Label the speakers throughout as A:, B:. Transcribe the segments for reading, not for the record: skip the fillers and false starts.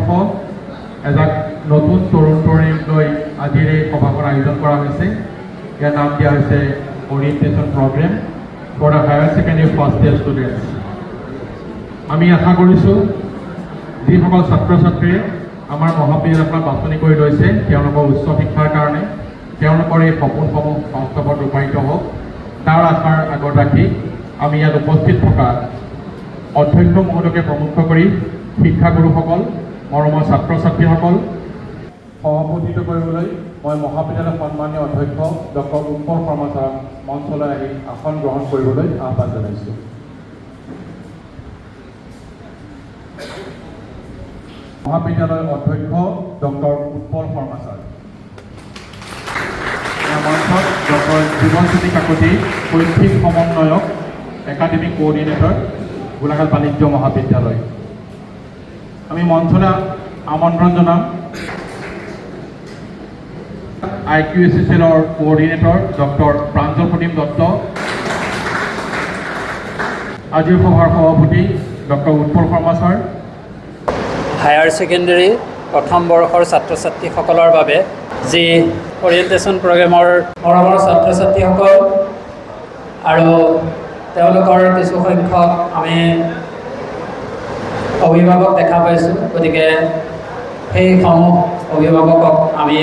A: পৰামৰ্শ এজাক নতুন তৰুণ তৰুণীক লৈ আজিৰ এই সভাখন আয়োজন কৰা হৈছে। ইয়াৰ নাম দিয়া হৈছে orientation programme for the higher secondary first year students. আমি আশা কৰিছোঁ যিসকল ছাত্ৰ ছাত্ৰীয়ে আমাৰ মহাবিদ্যালয়খন বাছনি কৰি লৈছে তেওঁলোকৰ উচ্চ শিক্ষাৰ কাৰণে তেওঁলোকৰ এই সপোনসমূহ বাস্তৱত ৰূপায়িত হওক, তাৰ আশাৰ আগত ৰাখি আমি ইয়াত উপস্থিত থকা অধ্যক্ষ মহোদয়কে প্ৰমুখ কৰি শিক্ষাগুৰুসকল, মৰমৰ ছাত্ৰ ছাত্ৰীসকল সভাপতিত্ব কৰিবলৈ মই মহাবিদ্যালয়ৰ সন্মানীয় অধ্যক্ষ ডক্টৰ উৎপল শৰ্মা ছাৰক মঞ্চলৈ আহি আসন গ্ৰহণ কৰিবলৈ আহ্বান জনাইছোঁ। মহাবিদ্যালয়ৰ অধ্যক্ষ ডক্টৰ উৎপল শৰ্মা ছাৰ। মঞ্চত ডক্টৰ জীৱনজ্যোতি কাকতি, শৈক্ষিক সমন্বয়ক, একাডেমিক কোঅৰ্ডিনেটৰ, গোলাঘাট বাণিজ্য মহাবিদ্যালয়। আমি মঞ্চলৈ আমন্ত্ৰণ জনাম IQSSLৰ কোঅৰ্ডিনেটৰ ডক্টৰ প্ৰাঞ্জল প্ৰতীম দত্ত, আজিৰ সভাৰ সভাপতি doctor Utpal Sharma sir.
B: Higher secondary প্ৰথম বৰ্ষৰ ছাত্ৰ ছাত্ৰীসকলৰ বাবে যি অৰিয়েণ্টেশ্যন প্ৰগ্ৰেমৰ মৰমৰ ছাত্ৰ ছাত্ৰীসকল আৰু তেওঁলোকৰ কিছুসংখ্যক আমি অভিভাৱক দেখা পাইছোঁ। গতিকে সেইসমূহ অভিভাৱকক আমি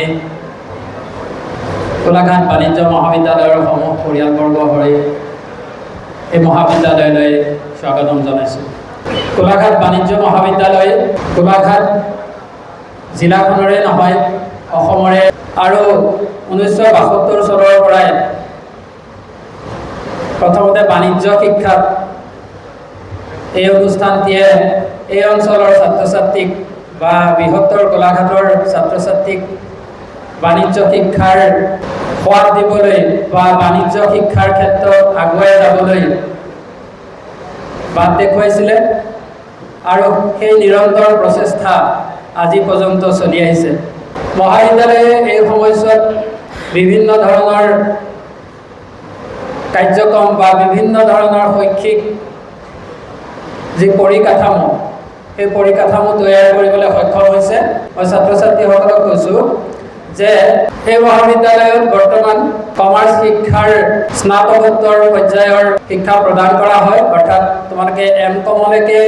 B: গোলাঘাট বাণিজ্য মহাবিদ্যালয়ৰ সমূহ পৰিয়ালবৰ্গ হৈ এই মহাবিদ্যালয়লৈ স্বাগতম জনাইছোঁ। গোলাঘাট বাণিজ্য মহাবিদ্যালয় গোলাঘাট জিলাখনৰে নহয়, অসমৰে আৰু 1972 চনৰ পৰাই প্ৰথমতে বাণিজ্য শিক্ষাত এই অনুষ্ঠানটিয়ে এই অঞ্চলৰ ছাত্ৰ ছাত্ৰীক বা বৃহত্তৰ গোলাঘাটৰ ছাত্ৰ ছাত্ৰীক বাণিজ্য শিক্ষাৰ সোৱাদ দিবলৈ বা বাণিজ্য শিক্ষাৰ ক্ষেত্ৰত আগুৱাই যাবলৈ বাট দেখুৱাইছিলে আৰু সেই নিৰন্তৰ প্ৰচেষ্টা আজি পৰ্যন্ত চলি আহিছে। মহাবিদ্যালয়ে এই সময়ছোৱাত বিভিন্ন ধৰণৰ কাৰ্যক্ৰম বা বিভিন্ন ধৰণৰ শৈক্ষিক যি পৰিকাঠামো, সেই পৰিকাঠামো তৈয়াৰ কৰিবলৈ সক্ষম হৈছে। মই ছাত্ৰ ছাত্ৰীসকলক কৈছোঁ যে এই মহাবিদ্যালয়ত বৰ্তমান কমাৰ্চ শিক্ষাৰ স্নাতকোত্তৰ পৰ্যায়ৰ শিক্ষা প্ৰদান কৰা হয়, অৰ্থাৎ তোমালোকে M.Com.লৈকে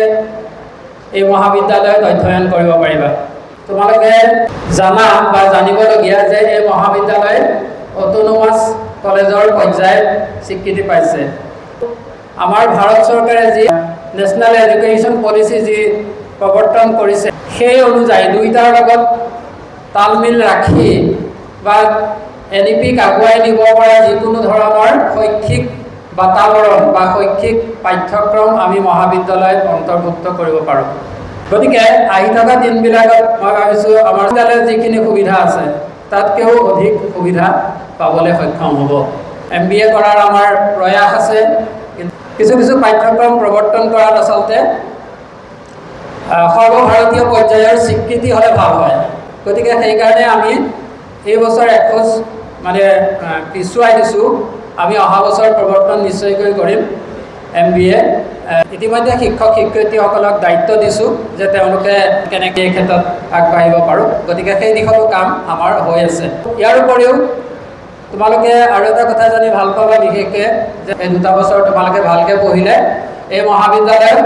B: এই মহাবিদ্যালয়ত অধ্যয়ন কৰিব পাৰিবা। তোমালোকে জানা বা জানিবলগীয়া যে এই মহাবিদ্যালয় অট'নমাছ কলেজৰ পৰ্যায়ত স্বীকৃতি পাইছে। আমাৰ ভাৰত চৰকাৰে যি নেশ্যনেল এডুকেশ্যন পলিচি যি প্ৰৱৰ্তন কৰিছে সেই অনুযায়ী দুয়োটাৰ লগত তালমিল ৰাখি বা NEPক আগুৱাই নিব পৰা যিকোনো ধৰণৰ শৈক্ষিক বাতাবৰণ বা শৈক্ষিক পাঠ্যক্ৰম আমি মহাবিদ্যালয়ত অন্তৰ্ভুক্ত কৰিব পাৰোঁ। গতিকে আহি থকা দিনবিলাকত মই ভাবিছোঁ আমাৰ বিদ্যালয়ত যিখিনি সুবিধা আছে তাতকৈও অধিক সুবিধা পাবলৈ সক্ষম হ'ব। MBA কৰাৰ আমাৰ প্ৰয়াস আছে, কিছু কিছু পাঠ্যক্ৰম প্ৰৱৰ্তন কৰাত আচলতে সৰ্বভাৰতীয় পৰ্যায়ৰ স্বীকৃতি হ'লে ভাল হয়। গতিকে সেইকাৰণে আমি এই বছৰ এখোজ পিছুৱাই দিছোঁ। আমি অহা বছৰ প্ৰৱৰ্তন নিশ্চয়কৈ কৰিম MBA। ইতিমধ্যে শিক্ষক শিক্ষয়িত্ৰীসকলক দায়িত্ব দিছোঁ যে তেওঁলোকে কেনেকৈ এই ক্ষেত্ৰত আগবাঢ়িব পাৰোঁ। গতিকে সেই দিশতো কাম আমাৰ হৈ আছে। ইয়াৰ উপৰিও তোমালোকে আৰু এটা কথা জানি ভাল পাবা, বিশেষকৈ যে এই 2 বছৰ তোমালোকে ভালকৈ পঢ়িলে এই মহাবিদ্যালয়ত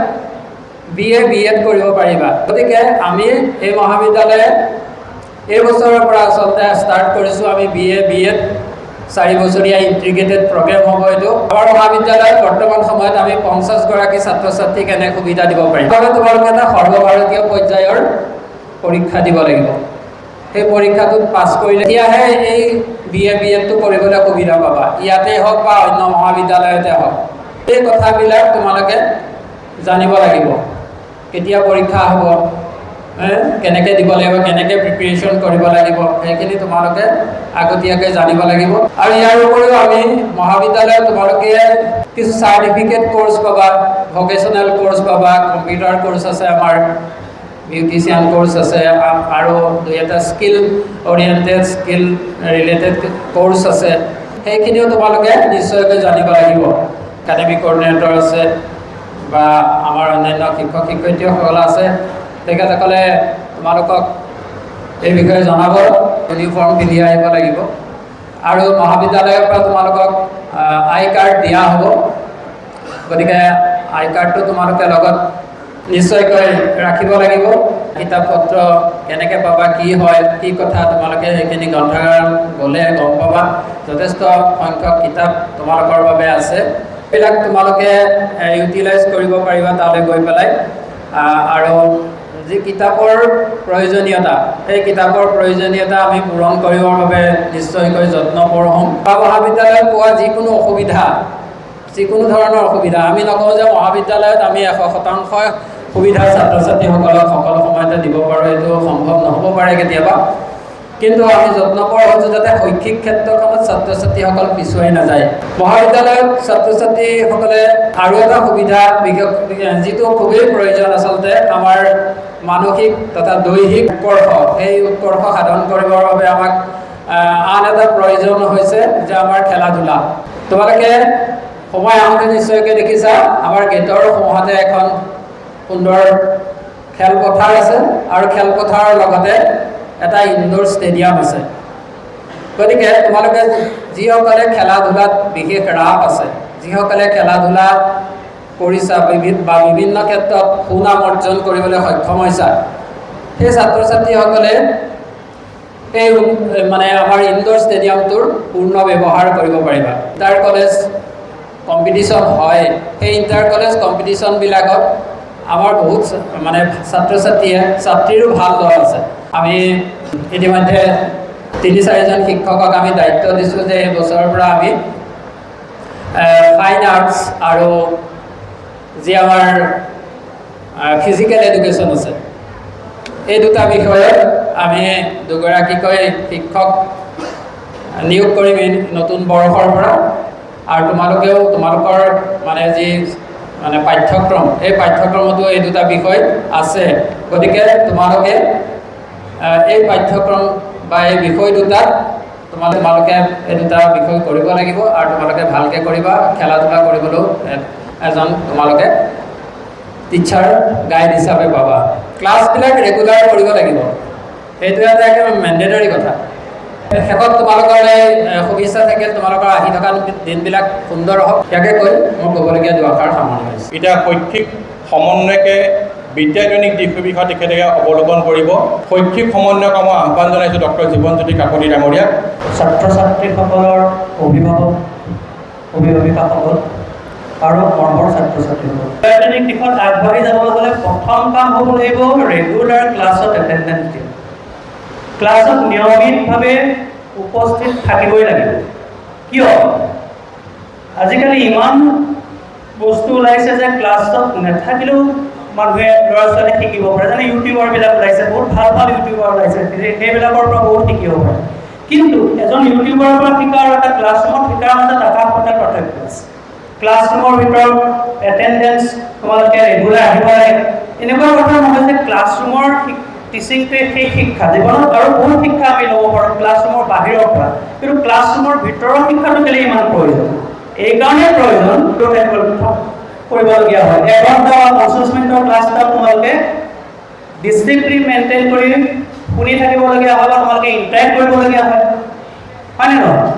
B: BA B.Ed কৰিব পাৰিবা। গতিকে আমি এই মহাবিদ্যালয়ে এই বছৰৰ পৰা আচলতে ষ্টাৰ্ট কৰিছোঁ। আমি BA B.Ed 4 বছৰীয়া ইণ্টিগ্ৰেটেড প্ৰগ্ৰেম হ'ব এইটো। আমাৰ মহাবিদ্যালয়ত বৰ্তমান সময়ত আমি 50গৰাকী ছাত্ৰ ছাত্ৰীক এনে সুবিধা দিব পাৰিম। তোমালোকে এটা সৰ্বভাৰতীয় পৰ্যায়ৰ পৰীক্ষা দিব লাগিব। সেই পৰীক্ষাটোত পাছ কৰিলে তেতিয়াহে এই BA B.Edটো কৰিবলৈ সুবিধা পাবা, ইয়াতে হওক বা অন্য মহাবিদ্যালয়তে হওক। এই কথাবিলাক তোমালোকে জানিব লাগিব। কেতিয়া পৰীক্ষা হ'ব, কেনেকৈ দিব লাগিব, কেনেকৈ প্ৰিপেৰেশ্যন কৰিব লাগিব, সেইখিনি তোমালোকে আগতীয়াকৈ জানিব লাগিব। আৰু ইয়াৰ উপৰিও আমি মহাবিদ্যালয়ত তোমালোকে কিছু চাৰ্টিফিকেট কোৰ্চ পাবা, ভকেশ্যনেল কোৰ্চ পাবা, কম্পিউটাৰ কোৰ্চ আছে, আমাৰ বিউটিচিয়ান কোৰ্চ আছে, আৰু 2-এটা skill oriented skill related course আছে। সেইখিনিও তোমালোকে নিশ্চয়কৈ জানিব লাগিব। একাডেমিক কোঅৰ্ডিনেটৰ আছে বা আমাৰ অন্যান্য শিক্ষক শিক্ষয়িত্ৰীসকল আছে, তেখেতসকলে তোমালোকক এই বিষয়ে জনাব। ইউনিফৰ্ম পিন্ধি আহিব লাগিব আৰু মহাবিদ্যালয়ৰ পৰা তোমালোকক আই কাৰ্ড দিয়া হ'ব। গতিকে আই কাৰ্ডটো তোমালোকে লগত নিশ্চয়কৈ ৰাখিব লাগিব। কিতাপ পত্ৰ কেনেকৈ পাবা, কি হয়, কি কথা, তোমালোকে সেইখিনি গ্ৰন্থাগাৰ গ'লে গম পাবা। যথেষ্ট সংখ্যক কিতাপ তোমালোকৰ বাবে আছে, এইবিলাক তোমালোকে ইউটিলাইজ কৰিব পাৰিবা তালৈ গৈ পেলাই। আৰু যি কিতাপৰ প্ৰয়োজনীয়তা, সেই কিতাপৰ প্ৰয়োজনীয়তা আমি পূৰণ কৰিবৰ বাবে নিশ্চয়কৈ যত্নপৰ হ'ম। মহাবিদ্যালয়ত পোৱা যিকোনো অসুবিধা, যিকোনো ধৰণৰ অসুবিধা, আমি নকওঁ যে মহাবিদ্যালয়ত আমি 100% সুবিধা ছাত্ৰ ছাত্ৰীসকলক সকলো সময়তে দিব পাৰোঁ, এইটো সম্ভৱ নহ'ব পাৰে কেতিয়াবা। কিন্তু আমি যত্নপৰ হৈছোঁ যাতে শৈক্ষিক ক্ষেত্ৰখনত ছাত্ৰ ছাত্ৰীসকল পিছুৱাই নাযায়। মহাবিদ্যালয়ত ছাত্ৰ ছাত্ৰীসকলে আৰু এটা সুবিধা যিটো খুবেই প্ৰয়োজন আচলতে, আমাৰ মানসিক তথা দৈহিক উৎকৰ্ষ, সেই উৎকৰ্ষ সাধন কৰিবৰ বাবে আমাক আন এটা প্ৰয়োজন হৈছে যে আমাৰ খেলা ধূলা। তোমালোকে সময় আহোঁতে নিশ্চয়কৈ দেখিছা আমাৰ গেটৰ সোঁহাতে এখন সুন্দৰ খেলপথাৰ আছে আৰু খেলপথাৰৰ লগতে এটা ইনডোৰ ষ্টেডিয়াম আছে। গতিকে তোমালোকে যিসকলে খেলা ধূলাত বিশেষ ৰাপ আছে, যিসকলে খেলা ধূলা কৰিছা বা বিভিন্ন ক্ষেত্ৰত সুনাম অৰ্জন কৰিবলৈ সক্ষম হৈছা, সেই ছাত্ৰ ছাত্ৰীসকলে এই আমাৰ ইনডোৰ ষ্টেডিয়ামটোৰ পূৰ্ণ ব্যৱহাৰ কৰিব পাৰিবা। ইণ্টাৰ কলেজ কম্পিটিশ্যন হয়, সেই ইণ্টাৰ কলেজ কম্পিটিশ্যনবিলাকত আমাৰ বহুত ছাত্ৰীৰো ভাল দল আছে। আমি ইতিমধ্যে ৩-৪জন শিক্ষকক আমি দায়িত্ব দিছোঁ যে এই বছৰৰ পৰা আমি ফাইন আৰ্টছ আৰু যি আমাৰ ফিজিকেল এডুকেশ্যন আছে, এই দুটা বিষয়ত আমি দুগৰাকীকৈ শিক্ষক নিয়োগ কৰিম নতুন বৰ্ষৰ পৰা। আৰু তোমালোকেও তোমালোকৰ যি পাঠ্যক্ৰম, এই পাঠ্যক্ৰমতো এই দুটা বিষয় আছে। গতিকে তোমালোকে এই পাঠ্যক্ৰম বা এই বিষয় দুটাত তোমালোকে এই দুটা বিষয় কৰিব লাগিব আৰু তোমালোকে ভালকৈ কৰিবা। খেলা ধূলা কৰিবলৈও এজন তোমালোকে টিচাৰ গাইড হিচাপে পাবা। ক্লাছবিলাক ৰেগুলাৰ কৰিব লাগিব, সেইটো এটা একেবাৰে মেণ্ডেটৰী কথা। শেষত তোমালোকৰ এই শুভেচ্ছা থাকিল, তোমালোকৰ আহি থকা দিনবিলাক সুন্দৰ হওক। ইয়াকে কৈ মোৰ ক'বলগীয়া দুআষাৰ সামৰণি মাৰিছোঁ।
C: এতিয়া শৈক্ষিক সমন্বয়কে বিদ্যায়তনিক দিশবিষয় তেখেতে অৱলোকন কৰিব। শৈক্ষিক সমন্বয়ক মই আহ্বান জনাইছোঁ ডক্টৰ জীৱনজ্যোতি কাকতি ডাঙৰীয়াক।
D: ছাত্ৰ ছাত্ৰীসকলৰ অভিভাৱিকাসকল আৰু মৰমৰ ছাত্ৰ ছাত্ৰীসকল, বিদ্যায়তনিক দিশত আগবাঢ়ি যাবলৈ হ'লে প্ৰথম কাম হ'ব লাগিব ৰেগুলাৰ ক্লাছত এটেণ্ডেঞ্চ দিয়া। ক্লাছত নিয়মিতভাৱে উপস্থিত থাকিবই লাগিব। কিয়? আজিকালি ইমান বস্তু ওলাইছে যে ক্লাছত নাথাকিলেও মানুহে ল'ৰা ছোৱালী শিকিব পাৰে। যেনে ইউটিউবাৰবিলাক ওলাইছে, বহুত ভাল ভাল ইউটিউবাৰ ওলাইছে, সেইবিলাকৰ পৰা বহুত শিকিব পাৰে। কিন্তু এজন ইউটিউবাৰৰ পৰা শিকা আৰু এটা ক্লাছৰুমত শিকাৰ মাজত আকাশ পাতাল পাৰ্থক্য আছে। ক্লাছৰুমৰ ভিতৰত এটেণ্ডেঞ্চ তোমালোকে ৰেগুলাৰ আহিব লাগে, এনেকুৱা কথা নহয় যে ক্লাছৰুমৰ টিচিংটোৱে সেই শিক্ষা। জীৱনত আৰু বহুত শিক্ষা আমি ল'ব পাৰোঁ ক্লাছৰুমৰ বাহিৰৰ পৰা, কিন্তু ক্লাছৰুমৰ ভিতৰৰ শিক্ষাটো কেলৈ ইমান প্ৰয়োজন? এইকাৰণে প্ৰয়োজন কৰিবলগীয়া হয়। 1 ঘণ্টা বা 50 মিনিটৰ ক্লাছ এটা তোমালোকে ডিচিপ্লিন মেইনটেইন কৰি শুনি থাকিবলগীয়া হয় বা তোমালোকে ইণ্টাৰেক্ট কৰিবলগীয়া হয়, হয়নে নহয়?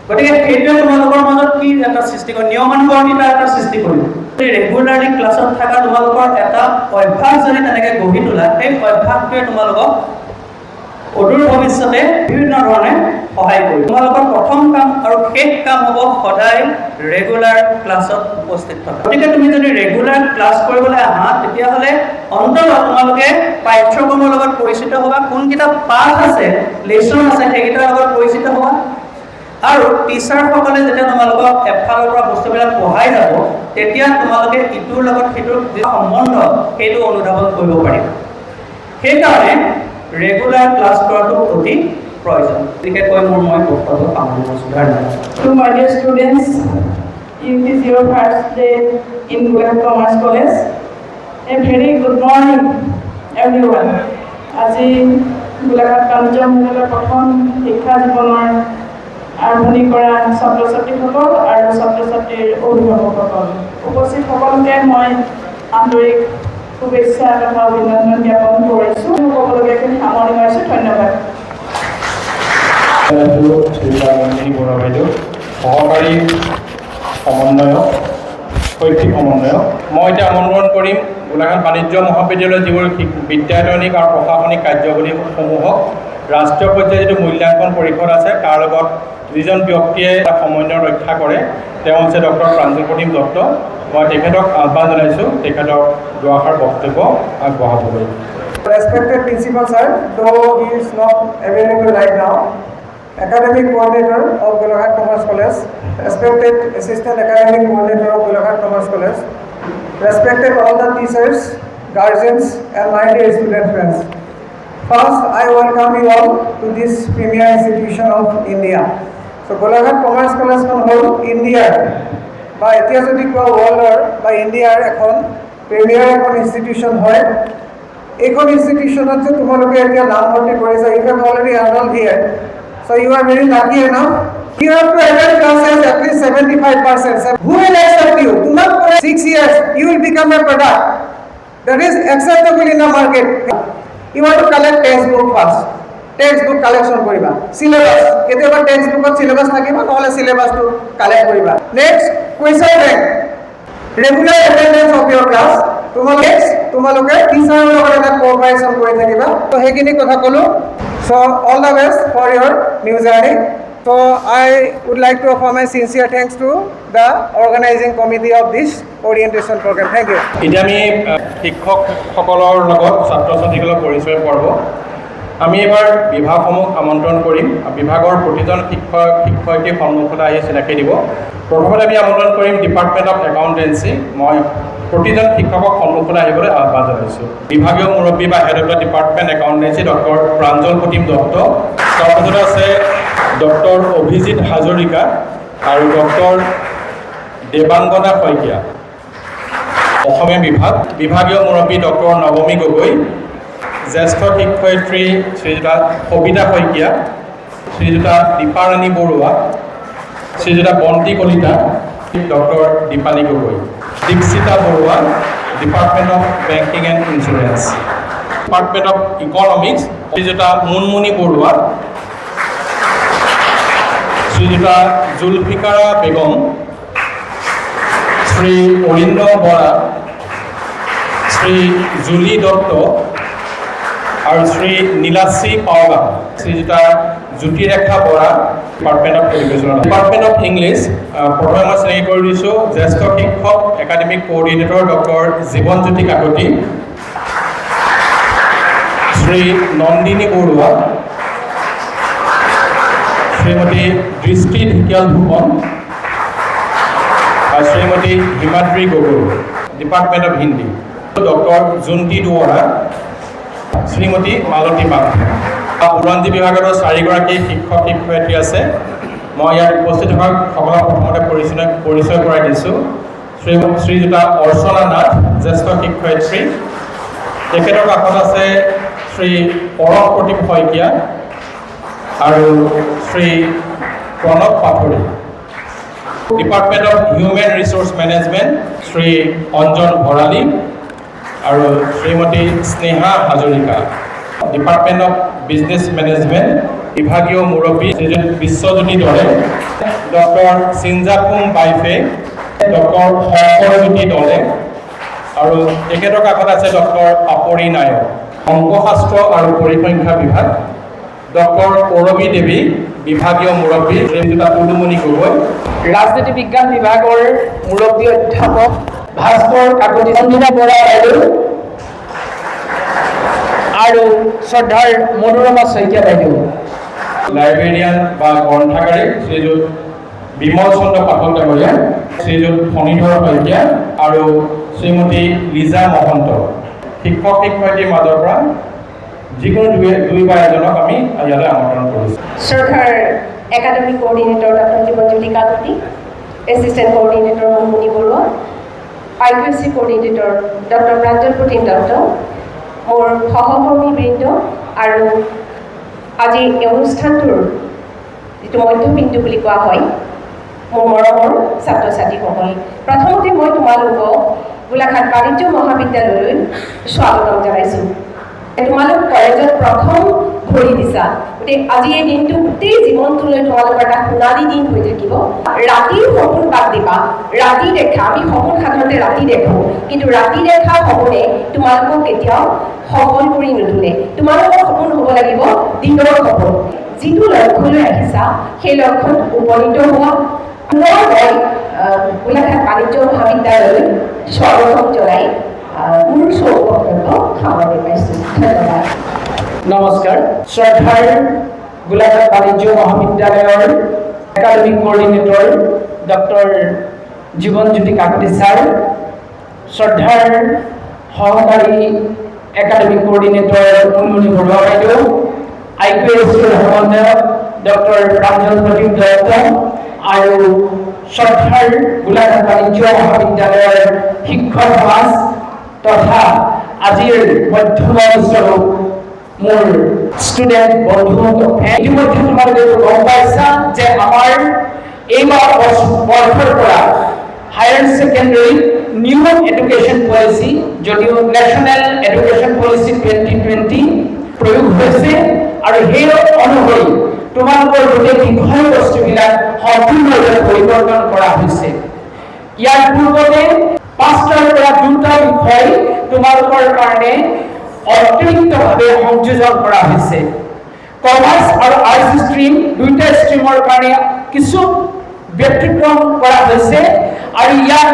D: গতিকে সেইটোৱে তোমালোকৰ মাজত কি এটা সৃষ্টি কৰে, নিয়মানুৱৰ্তিতা এটা সৃষ্টি কৰিব। ৰেগুলাৰলি ক্লাছত থকা তোমালোকৰ এটা অভ্যাস যদি তেনেকৈ গঢ়ি তোলা, সেই অভ্যাসটোৱে তোমালোকক অদূৰ ভৱিষ্যতে বিভিন্ন ধৰণে সহায় কৰিব। তোমালোকৰ প্ৰথম কাম আৰু শেষ কাম হ'ব সদায় ৰেগুলাৰ ক্লাছত উপস্থিত থকা। গতিকে তুমি যদি ৰেগুলাৰ ক্লাছ কৰিবলৈ আহা, তেতিয়াহ'লে অন্ততঃ তোমালোকে পাঠ্যক্ৰমৰ লগত পৰিচিত হ'বা, কোনকেইটা পাঠ আছে, লেচন আছে, সেইকেইটাৰ লগত পৰিচিত হ'বা। আৰু টিচাৰসকলে যেতিয়া তোমালোকক এফালৰ পৰা বস্তুবিলাক পঢ়াই যাব, তেতিয়া তোমালোকে ইটোৰ লগত সিটোৰ যি সম্বন্ধ সেইটো অনুধাৱন কৰিব পাৰিবা। সেইকাৰণে ৰেগুলাৰ ক্লাছ কৰাটো অতি প্ৰয়োজন। গতিকে কৈ মই বক্তব্য সামৰণি মাৰিছোঁ। ধন্যবাদ।
E: To my dear students, it is your first day in Goenka Commerce College. A very good morning, everyone. আজি গোলাঘাট কাঞ্চন মণ্ডলৰ প্ৰথম শিক্ষা জীৱনৰ আৰম্ভণি কৰা ছাত্ৰ ছাত্ৰীসকল আৰু ছাত্ৰ ছাত্ৰীৰ অভিভাৱকসকল, উপস্থিত সকলোকে মই আন্তৰিক শুভেচ্ছা তথা অভিনন্দন জ্ঞাপন কৰিছোঁ।
C: জনাইছোঁ শ্ৰীযুতা নন্দিনী বৰুৱা বাইদেউ, সহকাৰী সমন্বয়ক, শৈক্ষিক সমন্বয়ক। মই এতিয়া আমন্ত্ৰণ কৰিম গোলাঘাট বাণিজ্য মহাবিদ্যালয়ৰ যিবোৰ বিদ্যায়তনিক আৰু প্ৰশাসনিক কাৰ্যৱলীসমূহক ৰাষ্ট্ৰীয় পৰ্যায়ৰ যিটো মূল্যাংকন পৰিষদ আছে তাৰ লগত যিজন ব্যক্তিয়ে এটা সমন্বয় ৰক্ষা কৰে তেওঁ হৈছে ডক্টৰ প্ৰাঞ্জল প্ৰতীম দত্ত। মই তেখেতক আহ্বান জনাইছোঁ তেখেতক দুআষাৰ বক্তব্য আগবঢ়াবলৈ।
F: Respected Principal Sir, though he is not available right now, Academic Coordinator of Golaghat Commerce College, respected Assistant Academic Coordinator of Golaghat Commerce College, respected all the teachers, guardians and my dear student friends. First, I welcome you all to this premier institution of India. So Golaghat Commerce College হল ইণ্ডিয়াৰ বা এতিয়া যদি কোৱা ৱৰ্ল্ডৰ বা ইণ্ডিয়াৰ এখন premier এখন institution হয়। এইখন ইনষ্টিটিউশ্যনত যে তোমালোকে এতিয়া নামভৰ্তি কৰিছা, you have already enrolled here, so you are very lucky enough. You have to attend classes at least 75%. Who will accept you? Do not for 6 years you will become a product that is acceptable in the market. You want to collect textbook first. Textbook collection koriba. Syllabus. Keteba textbook syllabus thakiba, নহলে syllabus to collect koriba. Next, question bank. Regular attendance of your class. তোমালোকে টিচাৰৰ লগত এটা cooperation কৰি থাকিবা। তো সেইখিনি কথা ক'লোঁ। So all the best for your new journey. So I would like to offer my sincere thanks to the organizing committee of this orientation program. Thank you.
C: এতিয়া আমি শিক্ষকসকলৰ লগত ছাত্ৰ ছাত্ৰীসকলক পৰিচয় পৰ্ব। আমি এবাৰ বিভাগসমূহ আমন্ত্ৰণ কৰিম। বিভাগৰ প্ৰতিজন শিক্ষয়িত্ৰীৰ সন্মুখলৈ আহি চিনাকি দিব। প্ৰথমতে আমি আমন্ত্ৰণ কৰিম ডিপাৰ্টমেণ্ট অফ একাউণ্টেঞ্চি। মই প্ৰতিজন শিক্ষকক সন্মুখলৈ আহিবলৈ আহ্বান জনাইছোঁ। বিভাগীয় মুৰব্বী বা head of the department accountancy doctor Pranjal Pratim Dutta, তাৰপিছত আছে ডক্টৰ অভিজিত হাজৰিকা আৰু ডক্টৰ দেৱাংগনা শইকীয়া। অসমীয়া বিভাগীয় মুৰব্বী ডক্টৰ নৱমী গগৈ, জ্যেষ্ঠ শিক্ষয়িত্ৰী Srijuta Sabita Saikia, Srijuta দীপাৰাণী Barua, Srijuta Banti Kalita, doctor Dipali Gogoi, Dipshita Barua, department of banking and insurance, department of economics Srijuta Munmuni Barua, Srijuta Julfikara Begum, Shri Arinda Bora, Shri Juli Dutta আৰু Shri Nilashri Paoga, Srijuta Jyotirekha Bora, department of education. Department of English প্ৰথমে মই চিনাকি কৰি দিছোঁ জ্যেষ্ঠ শিক্ষক academic coordinator doctor Jibanjyoti Kakati, Shri Nandini Barua, Shrimati Drishti Dhekial Phukan আৰু Shrimati Himadri Gogoi, department of Hindi, doctor Junti Duwara, শ্ৰীমতী মালতী বাগ। বুৰঞ্জী বিভাগৰ 4গৰাকী শিক্ষক শিক্ষয়িত্ৰী আছে। মই ইয়াত উপস্থিত থকা সকলক প্ৰথমতে পৰিচয় কৰাই দিছোঁ। শ্ৰীযুতা অৰ্চনা নাথ, জ্যেষ্ঠ শিক্ষয়িত্ৰী, তেখেতৰ কাষত আছে শ্ৰী পৰশ প্ৰতীম শইকীয়া আৰু Shri Pranab Pathari. Department of human resource management Shri Anjan Bharali আৰু Shrimati Sneha Hazarika. Department of business management বিভাগীয় মুৰব্বী শ্ৰীযুত বিশ্বজ্যোতি দলে, ডক্টৰ চিঞ্জাকুম বাইফে, ডক্টৰ শংকৰজ্যোতি দলে আৰু তেখেতৰ কাষত আছে ডক্টৰ পাপৰি নায়ক। অংকশাস্ত্ৰ আৰু পৰিসংখ্যা বিভাগ ডক্টৰ পৰৱী দেৱী, বিভাগীয় মুৰব্বী শ্ৰীযুতা টুলুমণি গগৈ।
B: ৰাজনীতি বিজ্ঞান বিভাগৰ মুৰব্বী অধ্যাপক ভাস্কৰ কাকতি, সঞ্জনা বৰা বাইদেউ আৰু শ্ৰদ্ধাৰ মনোৰমা শইকীয়া বাইদেউ।
C: লাইব্ৰেৰিয়ান বা গ্ৰন্থাগাৰী শ্ৰীযুত বিমল চন্দ্ৰ পাঠক ডাঙৰীয়া, শ্ৰীযুত ফণীধৰ শইকীয়া আৰু শ্ৰীমতী লিজা মহন্ত। শিক্ষক শিক্ষয়িত্ৰীৰ মাজৰ পৰা যিকোনো দুই বা এজনক আমি ইয়ালৈ আমন্ত্ৰণ কৰিছোঁ।
G: শ্ৰদ্ধাৰ academic coordinator doctor Jibanjyoti Kakati, assistant coordinator Munmuni Baruah, IQAC coordinator doctor Pranjal Pratim Dutta, মোৰ সহকৰ্মীবৃন্দ আৰু আজি এই অনুষ্ঠানটোৰ যিটো মধ্যবিন্দু বুলি কোৱা হয় মোৰ মৰমৰ ছাত্ৰ ছাত্ৰীসকল, প্ৰথমতে মই তোমালোকক গোলাঘাট বাণিজ্য মহাবিদ্যালয়লৈ স্বাগতম জনাইছোঁ। তোমালোক কলেজত প্ৰথম ভৰি কৰি দিছা গতিকে আজি এই দিনটো গোটেই জীৱনটোলৈ তোমালোকৰ এটা সোণালী দিন হৈ থাকিব ৰাতিৰ সপোন বাদ দিবা ৰাতি দেখা আমি সপোন সাধাৰণতে ৰাতি দেখোঁ কিন্তু ৰাতি দেখা সপোনে তোমালোকক কেতিয়াও সফল কৰি নুতুলে তোমালোকৰ সপোন হ'ব লাগিব দিনৰ সপোন যিটো লক্ষ্যলৈ আহিছা সেই লক্ষ্যত উপনীত হোৱা মই গোলাঘাট বাণিজ্য মহাবিদ্যালয়লৈ স্বাগতম জনাই মোৰ বক্তব্য সামৰণি পাইছোঁ ধন্যবাদ
B: নমস্কাৰ শ্ৰদ্ধাৰ গোলাঘাট বাণিজ্য মহাবিদ্যালয়ৰ academic coordinator doctor Jibanjyoti Kakati sir শ্ৰদ্ধাৰ সহকাৰী একাডেমিক কোঅৰ্ডিনেটৰ মুনমুনি বৰুৱা বাইদেউ IQSCৰ সমন্বয়ক ডক্টৰ প্ৰাঞ্জল প্ৰদীপ দত্ত আৰু শ্ৰদ্ধাৰ গোলাঘাট বাণিজ্য মহাবিদ্যালয়ৰ শিক্ষক সমাজ তথা আজিৰ মধ্যবয়স্ক মোৰ ষ্টুডেণ্ট বন্ধু ইতিমধ্যে তোমালোকে গম পাইছা যে আমাৰ এইবাৰ বৰ্ষৰ পৰা higher secondary new education policy যদিও নেশ্যনেল এডুকেশ্যন পলিচি 2020 প্ৰয়োগ হৈছে আৰু সেই অনুসৰি তোমালোকৰ গোটেই বিষয়বস্তুবিলাক সম্পূৰ্ণৰূপে পৰিৱৰ্তন কৰা হৈছে ইয়াৰ পূৰ্বতে 5টাৰ পৰা 2টা বিষয় তোমালোকৰ কাৰণে অতিৰিক্তভাৱে সংযোজন কৰা হৈছে কমাৰ্চ আৰু আৰ্টছ ষ্ট্ৰীম দুইটা ষ্ট্ৰীমৰ কাৰণে কিছু ব্যতিক্ৰম কৰা হৈছে আৰু ইয়াত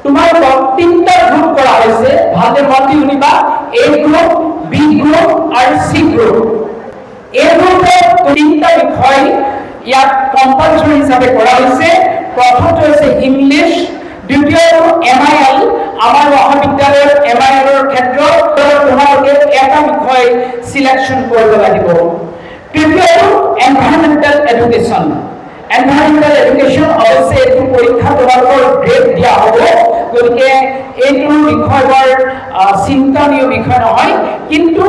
B: তোমালোকক 3টা গ্ৰুপ কৰা হৈছে ভালদৰে মতি শুনিবা A গ্ৰুপ B গ্ৰুপ আৰু C গ্ৰুপ A গ্ৰুপৰ 3টা বিষয় ইয়াত কম্পালসৰি হিচাপে কৰা হৈছে প্ৰথমটো হৈছে ইংলিছ দ্বিতীয়টো MIL আমাৰ মহাবিদ্যালয়ৰ MILৰ ক্ষেত্ৰত তোমালোকে এটা বিষয় সিলেকশন কৰিব লাগিব তৃতীয়টো এনভাইৰনমেন্টাল এডুকেশ্যন এনভাইৰনমেন্টাল এডুকেশ্যন অৱশ্যে এইটো পৰীক্ষা তোমালোকৰ গ্ৰেড দিয়া হ'ব গতিকে এইটো বিষয় বৰ চিন্তনীয় বিষয় নহয় কিন্তু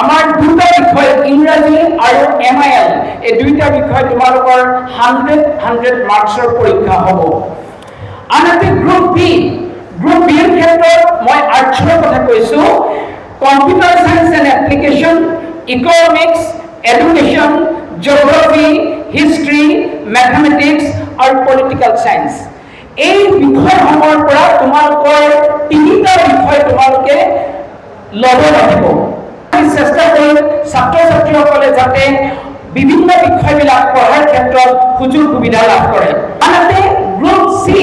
B: আমাৰ দুটা বিষয় ইংৰাজী আৰু MIL এই দুইটা বিষয় তোমালোকৰ 100 মাৰ্কছৰ পৰীক্ষা হ'ব আনহাতে গ্ৰুপ বি এৰ ক্ষেত্ৰত মই আৰ্টছৰ কথা কৈছো computer science and application economics education geography history mathematics আৰু পলিটিকেল সায়েন্স এই বিষয়সমূহৰ পৰা তোমালোকৰ 3টা বিষয় তোমালোকে ল'ব লাগিব আমি চেষ্টা কৰিম ছাত্ৰ ছাত্ৰীসকলে যাতে বিভিন্ন বিষয়বিলাক পঢ়াৰ ক্ষেত্ৰত সুযোগ সুবিধা লাভ কৰে আনহাতে গ্ৰুপ সি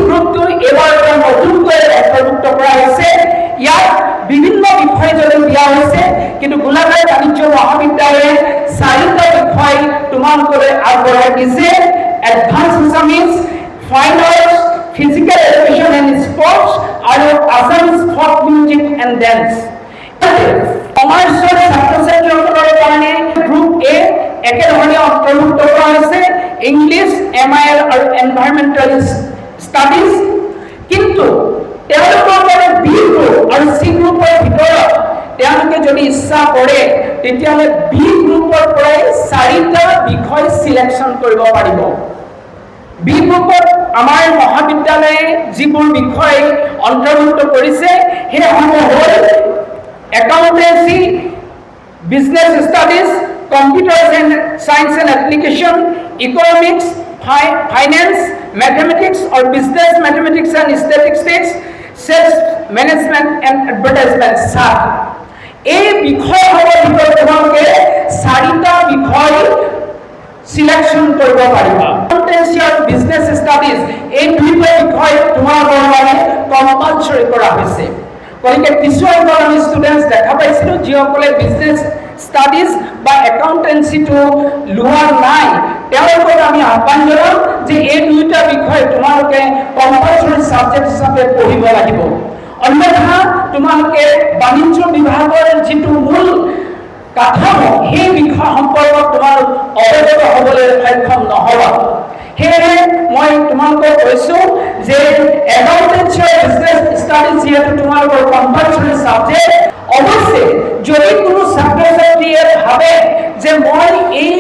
B: গ্ৰুপটো এবাৰ নতুনকৈ অন্তৰ্ভুক্ত কৰা হৈছে ইয়াত বিভিন্ন বিষয় যদিও দিয়া হৈছে কিন্তু গোলাঘাট বাণিজ্য মহাবিদ্যালয়ে 4টা বিষয় তোমালোকলৈ আগবঢ়াই দিছে advance Assamese fine arts physical education and sports আৰু Assamese folk music and dance কমাৰ্চৰ ছাত্ৰ ছাত্ৰীসকলৰ কাৰণে গ্ৰুপ এ একেধৰণে অন্তৰ্ভুক্ত কৰা হৈছে ইংলিছ MIL আৰু এনভাইৰনমেন্টাল ষ্টাডিজ কিন্তু তেওঁলোকৰ বাবে বি গ্ৰুপ আৰু সি গ্ৰুপৰ ভিতৰত তেওঁলোকে যদি ইচ্ছা কৰে তেতিয়াহ'লে বি গ্ৰুপৰ পৰাই 4টা বিষয় সিলেকশন কৰিব পাৰিব বি গ্ৰুপত আমাৰ মহাবিদ্যালয়ে যিবোৰ বিষয় অন্তৰ্ভুক্ত কৰিছে সেইসমূহ হ'ল accountancy business studies computer science and application economics finance mathematics or business mathematics and statistics sales management and advertisement সাত এই বিষয়সমূহৰ ভিতৰত তোমালোকে 4টা বিষয় সিলেকশন কৰিব পাৰিবা একাউন্টেন্সি আৰু বিজনেস স্টাডিজ এই দুইটা বিষয় তোমালোকৰ বাবে কম্পালসৰি কৰা হৈছে গতিকে কিছুমান আমি ষ্টুডেন্টস দেখা পাইছিলো যিসকলে বিজনেস স্টাডিজ বা একাউন্টেন্সিটো লোৱা নাই তেওঁলোকক আমি আহ্বান জনাম যে এই দুইটা বিষয় তোমালোকে কম্পালসৰি সাবজেক্ট হিচাপে পঢ়িব লাগিব অন্যথা তোমালোকে বাণিজ্য বিভাগৰ যিটো মূল কাঠামো সেই বিষয় সম্পৰ্কত তোমাৰ অৱগত হ'বলৈ সক্ষম নহবা সেয়ে মই তোমালোকক কৈছো যে একাউন্টেন্সি আৰু বিজনেস স্টাডিজ যিহেতু তোমালোকৰ কম্পালসৰি সাবজেক্ট অৱশ্যে যদি কোনো ছাত্ৰ ছাত্ৰীয়ে ভাবে যে মই এই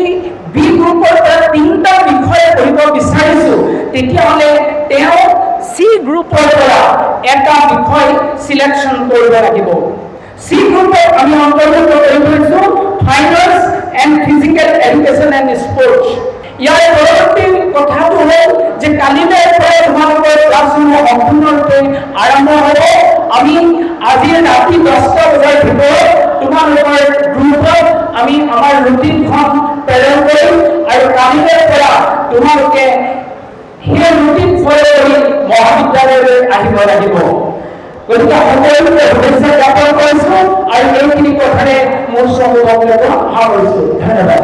B: বি গ্ৰুপৰ পৰা 3টা বিষয় পঢ়িব বিচাৰিছো তেতিয়াহ'লে তেওঁ সি গ্ৰুপৰ পৰা এটা বিষয় সিলেকশন কৰিব লাগিব সি গ্ৰুপত আমি অন্তৰ্ভুক্ত কৰি থৈছো ফাইনেন্স ইয়াৰ পৰৱৰ্তী কথাটো হ'ল যে কালিলৈ পৰা তোমালোকৰ ক্লাছসমূহ সম্পূৰ্ণৰূপে আৰম্ভ হ'ব। আমি আজি ৰাতি 10টা বজাৰ ভিতৰত তোমালোকৰ গ্ৰুপত আমি আমাৰ ৰুটিনখন প্ৰেৰণ কৰিম আৰু কালিলৈ পৰা তোমালোকে সেই ৰুটিন ফলো কৰি মহাবিদ্যালয়লৈ আহিব লাগিব। গতিকে সকলোকে শুভেচ্ছা জ্ঞাপন কৰিছোঁ আৰু এইখিনি কথাৰে মোৰ চমু বক্তব্য সামৰিছোঁ। ধন্যবাদ।